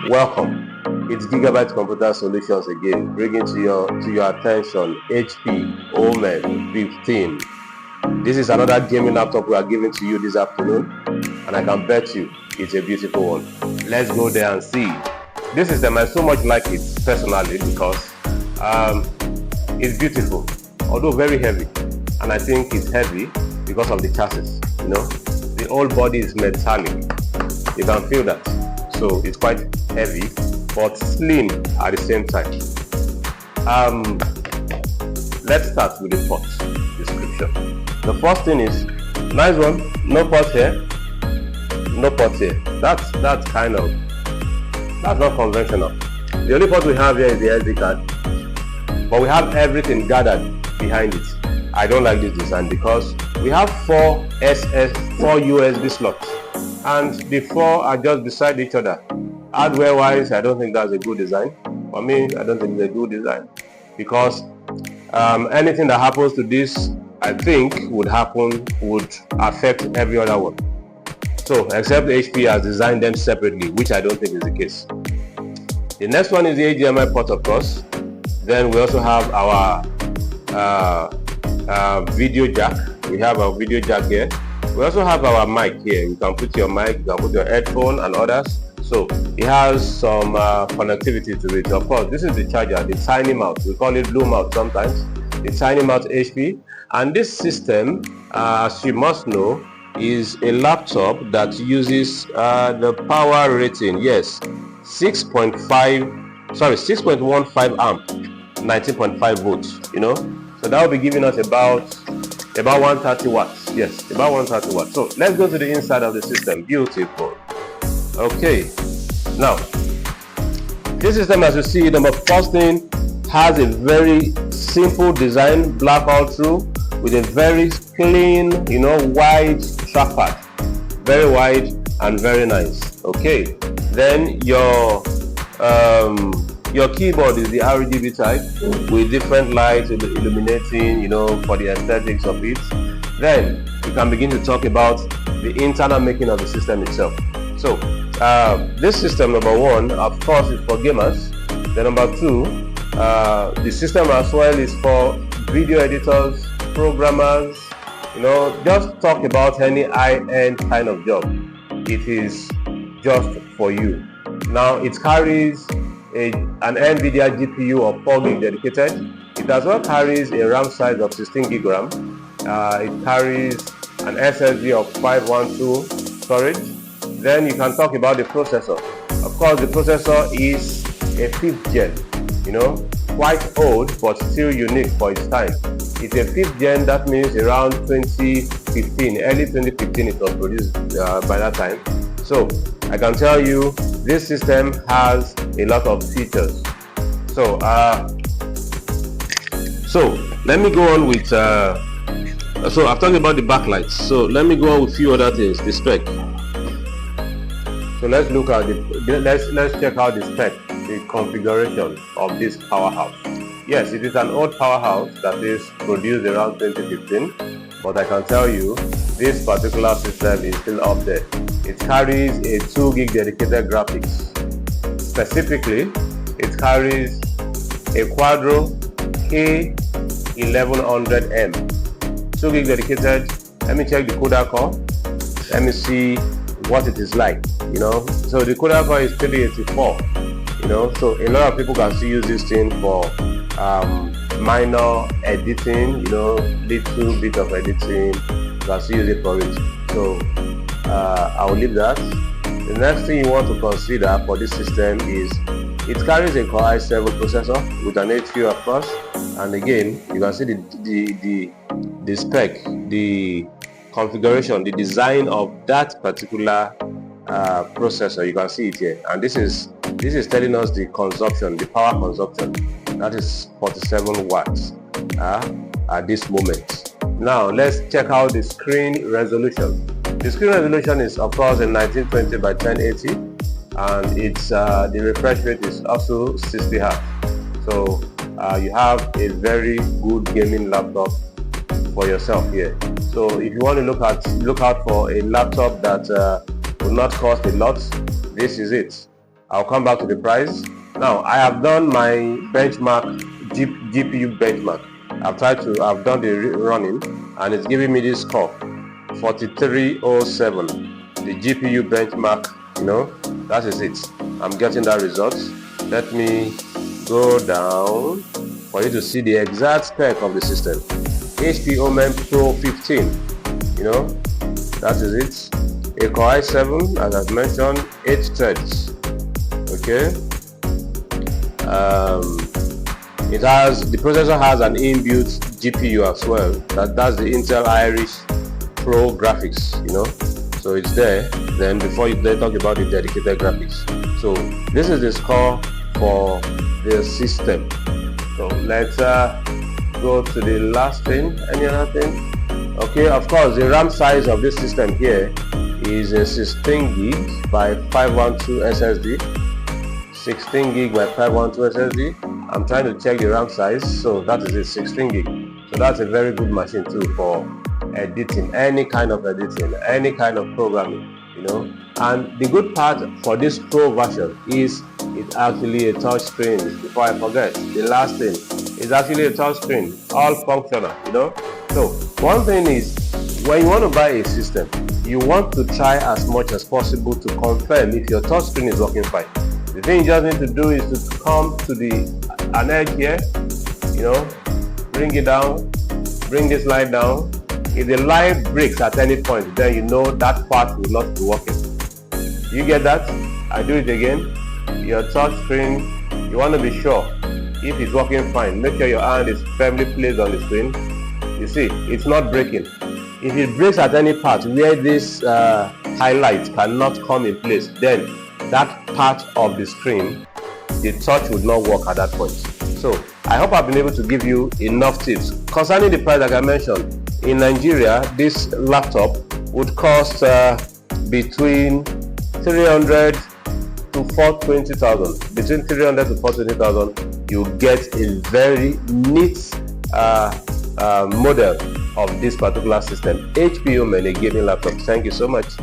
Welcome. It's Gigabyte Computer Solutions again, bringing to your attention HP OMEN 15. This is another gaming laptop we are giving to you this afternoon, and I can bet you it's a beautiful one. Let's go there and see. This system, I so much like it personally because it's beautiful, although very heavy, and I think it's heavy because of the chassis. The whole body is metallic. You can feel that. So it's quite heavy but slim at the same time. Let's start with the port description. The first thing is nice one, no port here, no port here. That's not conventional. The only port we have here is the SD card, but we have everything gathered behind it. I don't like this design because we have four USB slots, and the four are just beside each other. Hardware wise, I don't think that's a good design. For me, I don't think it's a good design because anything that happens to this, I think would affect every other one. So except HP has designed them separately, which I don't think is the case. The next one is the HDMI port, of course. Then we also have our video jack. We have our video jack here. We also have our mic here. You can put your mic, you can put your headphone and others. So it has some connectivity to it. Of course, this is the charger, the tiny mouth. We call it blue mouth sometimes. The tiny mouth HP. And this system, as you must know, is a laptop that uses the power rating. Yes, 6.15 amp, 19.5 volts. So that will be giving us about 130 watts. Yes, about 130 watts. So let's go to the inside of the system. Beautiful. Okay, now this system, as you see, the first thing has a very simple design, black all through, with a very clean, wide trackpad, very wide and very nice. Okay, then your keyboard is the RGB type with different lights illuminating, for the aesthetics of it. Then you can begin to talk about the internal making of the system itself. So this system, number one, of course, is for gamers. Then number two, the system as well is for video editors, programmers, just talk about any high-end kind of job. It is just for you. Now it carries an NVIDIA GPU of 4 GB dedicated. It as well carries a RAM size of 16 GB RAM. It carries an SSD of 512 storage. Then you can talk about the processor. Of course, the processor is a 5th gen, quite old but still unique for its time. It's a 5th gen, that means around 2015, early 2015 it was produced by that time. So I can tell you this system has a lot of features. So let me go on with so I've talked about the backlights. So let me go on with a few other things. The spec. So let's look at let's check out the spec, the configuration of this powerhouse. Yes, it is an old powerhouse that is produced around 2015, but I can tell you this particular system is still up there. It carries a 2 GB dedicated graphics. Specifically, it carries a Quadro K1100M, 2 GB dedicated. Let me check the CUDA core. Let me see what it is like. So the CUDA core is 384. So a lot of people can still use this thing for minor editing. Little bit of editing. You can still use it for it. So I will leave that. The next thing you want to consider for this system is it carries a Core i7 processor with an HQ, of course. And again, you can see the spec, the configuration, the design of that particular processor. You can see it here, and this is telling us the consumption, the power consumption. That is 47 watts at this moment. Now let's check out the screen resolution. The screen resolution is of course a 1920 by 1080, and it's the refresh rate is also 60 Hz. So you have a very good gaming laptop for yourself here. So if you want to look out for a laptop that will not cost a lot, this is it. I'll come back to the price. Now, I have done my benchmark, GPU benchmark. I've done the running, and it's giving me this score, 4307. The GPU benchmark, that is it. I'm getting that result. Let me go down for you to see the exact spec of the system. HP OMEN Pro 15, that is it. A Core i7, as I've mentioned, 8 threads. Okay. The processor has an inbuilt GPU as well. That's the Intel Iris Pro graphics, so it's there. Then before they talk about the dedicated graphics. So this is the score for the system. So let's go to the last thing. Any other thing? Okay, of course, the RAM size of this system here is a 16 gig by 512 SSD. 16 gig by 512 SSD. I'm trying to check the RAM size, so that is a 16 gig. So that's a very good machine too for editing, any kind of editing, any kind of programming, And the good part for this Pro version is it's actually a touch screen. Before I forget, the last thing is actually a touch screen, all functional, So one thing is, when you want to buy a system, you want to try as much as possible to confirm if your touch screen is working fine. The thing you just need to do is to come to an edge here, bring it down, bring this line down. If the line breaks at any point, then you know that part will not be working. You get that? I do it again. Your touch screen, you want to be sure if it's working fine. Make sure your hand is firmly placed on the screen. You see, it's not breaking. If it breaks at any part where this highlight cannot come in place, then that part of the screen, the touch would not work at that point. So I hope I've been able to give you enough tips. Concerning the price, like I mentioned, in Nigeria, this laptop would cost between 300 to 420,000. Between 300 to 420,000, you get a very neat model of this particular system. HP OMEN, a gaming laptop. Thank you so much.